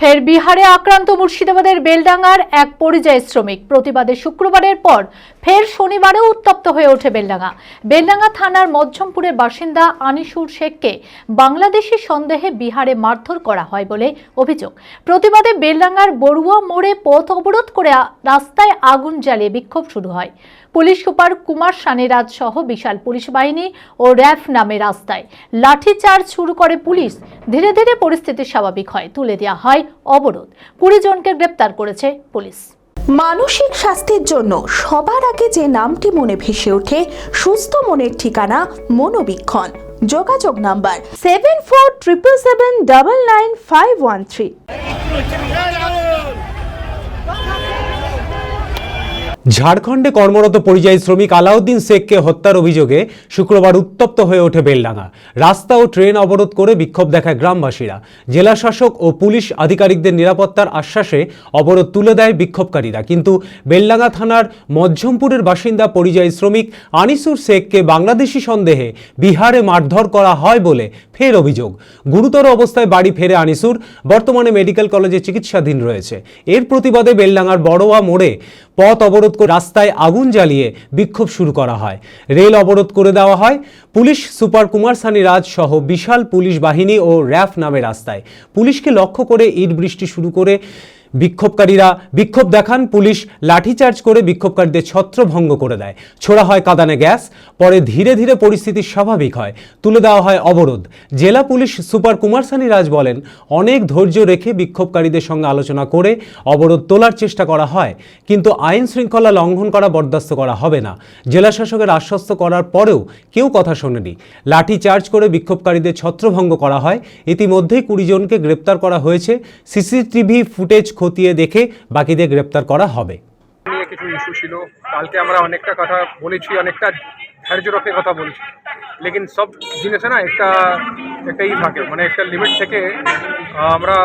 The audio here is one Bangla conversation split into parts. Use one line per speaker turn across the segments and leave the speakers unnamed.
ফের বিহারে আক্রান্ত মুর্শিদাবাদের বেলডাঙ্গার এক পরিযায়ী শ্রমিক। প্রতিবাদে শুক্রবারের পর ফের শনিবারেও উত্তপ্ত হয়ে ওঠে বেলডাঙ্গা। বেলডাঙ্গা থানার মধ্যমপুরের বাসিন্দা আনিসুর শেখকে বাংলাদেশি সন্দেহে বিহারে মারধর করা হয় বলে অভিযোগ। প্রতিবাদে বেলডাঙ্গার বড়ুয়া মোড়ে পথ অবরোধ করে রাস্তায় আগুন জ্বালিয়ে বিক্ষোভ শুরু হয়। পুলিশ সুপার কুমার সানিরাজ সহ বিশাল পুলিশ বাহিনী ও র্যাফ নামে রাস্তায় লাঠিচার্জ শুরু করে পুলিশ। ধীরে ধীরে পরিস্থিতি স্বাভাবিক হয়, তুলে দেওয়া হয় অবরোধ। 20 জনকে গ্রেপ্তার করেছে পুলিশ।
মানসিক স্বাস্থ্যের জন্য সবার আগে যে নামটি মনে ভেসে ওঠে, সুস্থ মনের ঠিকানা মনোবীক্ষণ। যোগাযোগ নাম্বার 7477799513।
ঝাড়খণ্ডে কর্মরত পরিযায়ী শ্রমিক আলাউদ্দিন শেখকে হত্যার অভিযোগে শুক্রবার উত্তপ্ত হয়ে ওঠে বেলডাঙ্গা। রাস্তা ও ট্রেন অবরোধ করে বিক্ষোভ দেখায় গ্রামবাসীরা। জেলা শাসক ও পুলিশ আধিকারিকদের নিরাপত্তার আশ্বাসে অবরোধ তুলে দেয় বিক্ষোভকারীরা। কিন্তু বেলডাঙ্গা থানার মধ্যমপুরের বাসিন্দা পরিযায়ী শ্রমিক আনিসুর শেখকে বাংলাদেশি সন্দেহে বিহারে মারধর করা হয় বলে ফের অভিযোগ। গুরুতর অবস্থায় বাড়ি ফেরে আনিসুর বর্তমানে মেডিকেল কলেজে চিকিৎসাধীন রয়েছে। এর প্রতিবাদে বেলডাঙ্গার বড়োয়া মোড়ে পথ অবরোধ করে রাস্তায় আগুন জ্বালিয়ে বিক্ষোভ শুরু করা হয়। রেল অবরোধ করে দেওয়া হয়। পুলিশ সুপার কুমার সানিরাজ সহ বিশাল পুলিশ বাহিনী ও র্যাফ নামে রাস্তায়। পুলিশকে লক্ষ্য করে ইট বৃষ্টি শুরু করে বিক্ষোভকারীরা বিক্ষোভ দেখান। পুলিশ লাঠিচার্জ করে বিক্ষোভকারীদের ছত্রভঙ্গ করে দেয়। ছোড়া হয় কাঁদানে গ্যাস। পরে ধীরে ধীরে পরিস্থিতি স্বাভাবিক হয়, তুলে দেওয়া হয় অবরোধ। জেলা পুলিশ সুপার কুমার সানিরাজ বলেন, অনেক ধৈর্য রেখে বিক্ষোভকারীদের সঙ্গে আলোচনা করে অবরোধ তোলার চেষ্টা করা হয়, কিন্তু আইন শৃঙ্খলা লঙ্ঘন করা বরদাস্ত করা হবে না। জেলা শাসকের আশ্বস্ত করার পরেও কেউ কথা শোনেনি। লাঠিচার্জ করে বিক্ষোভকারীদের ছত্রভঙ্গ করা হয়। ইতিমধ্যেই 20 জনকে গ্রেপ্তার করা হয়েছে। সিসিটিভি ফুটেজ খতিয়ে দেখে বাকিদের গ্রেপ্তার করা হবে।
কিছু ইস্যু ছিল, কালকে আমরা অনেকটা কথা বলেছি, অনেকটা ধৈর্য রেখে কথা বলেছি, লেকিন সব জিনিসে না একটাই থাকে, মানে একটা লিমিট থেকে আমরা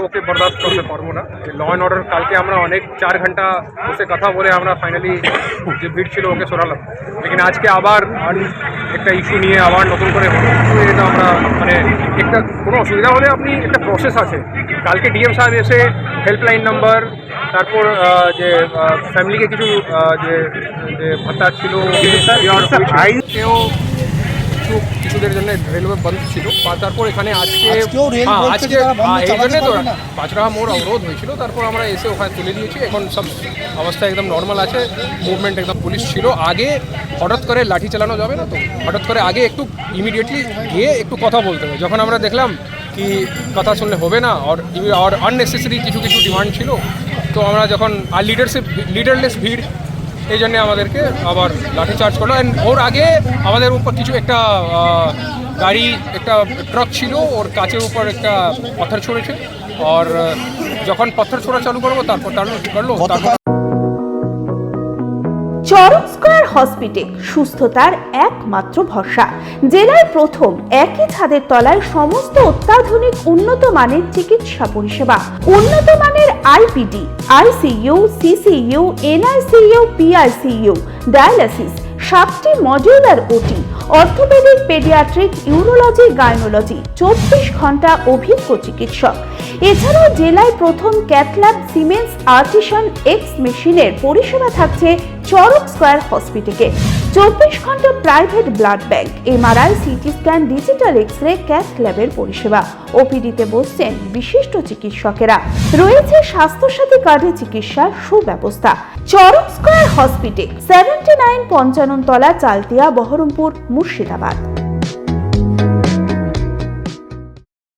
ওকে বরদাস্ত করতে পারবো না। ল অ্যান্ড অর্ডার কালকে আমরা অনেক 4 ঘন্টা বসে কথা বলে আমরা ফাইনালি যে ভিড় ছিল ওকে সরালাম, লেকিন আজকে আবার একটা ইস্যু নিয়ে আবার নতুন করে এটা আমরা মানে একটা কোনো অসুবিধা হলে আপনি একটা প্রসেস আছে। কালকে ডিএম সাহেব এসে হেল্পলাইন নাম্বার, তারপর যে ফ্যামিলিকে কিছু যে ভাতা ছিল কিছুদের জন্য রেলওয়ে বন্ধ ছিল। তারপর এখানে আজকে এই জন্যে তো পাঁচরাহা মোড় অবরোধ হয়েছিল। তারপর আমরা এসে ওখানে তুলে দিয়েছি। এখন সব অবস্থা একদম নর্মাল আছে, মুভমেন্ট একদম। পুলিশ ছিল আগে, হঠাৎ করে লাঠি চালানো যাবে না, তো হঠাৎ করে আগে একটু ইমিডিয়েটলি গিয়ে একটু কথা বলতে হবে। যখন আমরা দেখলাম কি কথা শুনলে হবে না আর আননেসেসারি কিছু ডিমান্ড ছিল, তো আমরা যখন আর লিডারলেস ভিড়, এই জন্যে আমাদেরকে আবার লাঠিচার্জ করলো। অ্যান্ড ওর আগে আমাদের উপর কিছু একটা গাড়ি, একটা ট্রাক ছিল, ওর কাচের উপর একটা পাথর ছড়েছে। আর যখন পাথর ছোড়া চালু করবো তারপর
চরক স্কয়ার হসপিটাল সুস্থতার একমাত্র ভরসা। জেলায় প্রথম একই ছাদের তলায় সমস্ত অত্যাধুনিক উন্নত মানের চিকিৎসা পরিষেবা, উন্নত মানের IPD, ICU, CCU, NICU, PICU, dialysis, 7টি modular OT, orthopaedic, paediatric, urology, gynaecology, 24 ঘন্টা অভিজ্ঞ চিকিৎসক। এছাড়াও জেলায় প্রথম ক্যাথল্যাব, সিমেন্স, আর্টিসান, এক্স মেশিনের পরিষেবা থাকছে চরক স্কয়ার হসপিটালে। 24 ঘন্টা private blood bank, MRI, CT scan, digital x-ray, cath ল্যাবের পরিষেবা। ওপিডিতে বসছেন বিশিষ্ট চিকিৎসকেরা। রয়েছে স্বাস্থ্যসাথী কার্ডে চিকিৎসার সুব্যবস্থা। চরক স্কয়ার হসপিটাল, 79 পঞ্চানন তলা, চালতিয়া, বহরমপুর, মুর্শিদাবাদ।